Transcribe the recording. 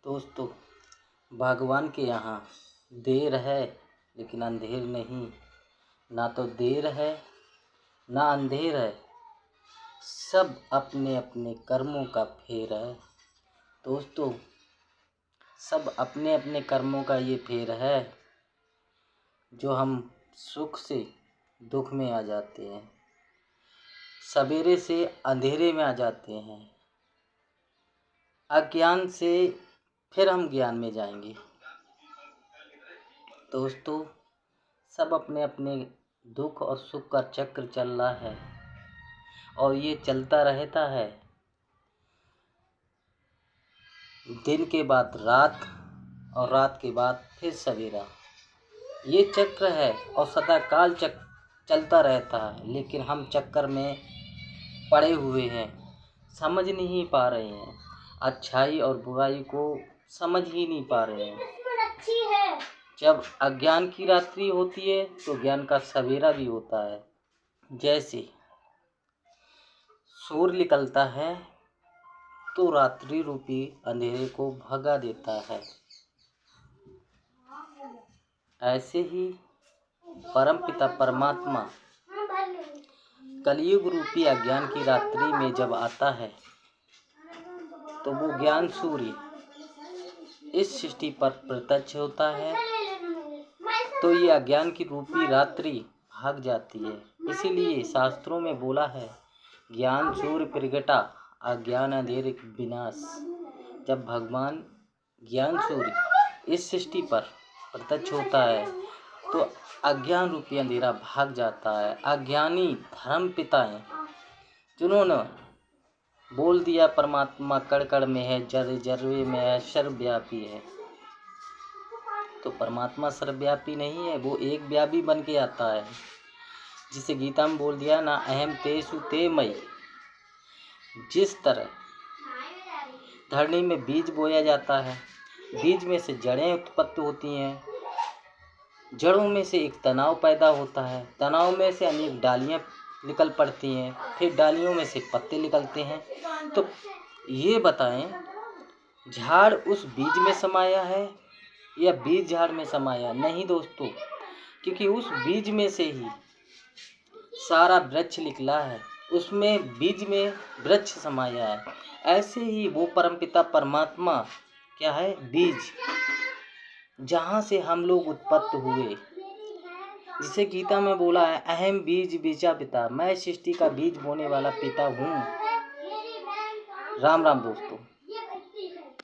दोस्तों, भगवान के यहाँ देर है लेकिन अंधेर नहीं। ना तो देर है ना अंधेर है, सब अपने अपने कर्मों का फेर है। दोस्तों, सब अपने अपने कर्मों का ये फेर है जो हम सुख से दुख में आ जाते हैं, सवेरे से अंधेरे में आ जाते हैं, अज्ञान से फिर हम ज्ञान में जाएंगे। दोस्तों, सब अपने अपने दुख और सुख का चक्र चल रहा है और ये चलता रहता है। दिन के बाद रात और रात के बाद फिर सवेरा, ये चक्र है और सदा काल चलता रहता है। लेकिन हम चक्कर में पड़े हुए हैं, समझ नहीं पा रहे हैं, अच्छाई और बुराई को समझ ही नहीं पा रहे हैं। जब अज्ञान की रात्रि होती है तो ज्ञान का सवेरा भी होता है। जैसे सूर्य निकलता है तो रात्रि रूपी अंधेरे को भगा देता है, ऐसे ही परमपिता परमात्मा कलयुग रूपी अज्ञान की रात्रि में जब आता है तो वो ज्ञान सूर्य इस सृष्टि पर प्रत्यक्ष होता है तो ये अज्ञान की रूपी रात्रि भाग जाती है। इसीलिए शास्त्रों में बोला है, ज्ञान सूर्य प्रगटा अज्ञान अंधेर विनाश। जब भगवान ज्ञान सूर्य इस सृष्टि पर प्रत्यक्ष होता है तो अज्ञान रूपी अंधेरा भाग जाता है। अज्ञानी धर्म पिता हैं जिन्होंने बोल दिया परमात्मा कण कण में है, जर्रे जर्रे में है, सर्वव्यापी है। तो परमात्मा सर्वव्यापी नहीं है, वो एक व्यापी बन के आता है, जिसे गीता में बोल दिया ना अहम तेषु ते मयि। जिस तरह धरनी में बीज बोया जाता है, बीज में से जड़ें उत्पत्ति होती हैं, जड़ों में से एक तनाव पैदा होता है, तनाव में से अनेक डालियां निकल पड़ती हैं, फिर डालियों में से पत्ते निकलते हैं। तो ये बताएं, झाड़ उस बीज में समाया है या बीज झाड़ में समाया? नहीं दोस्तों, क्योंकि उस बीज में से ही सारा वृक्ष निकला है, उसमें बीज में वृक्ष समाया है। ऐसे ही वो परमपिता परमात्मा क्या है? बीज, जहाँ से हम लोग उत्पत्ति हुए, जिसे गीता में बोला है अहम बीज बीजा पिता, मैं सृष्टि का बीज बोने वाला पिता हूँ। राम राम दोस्तों।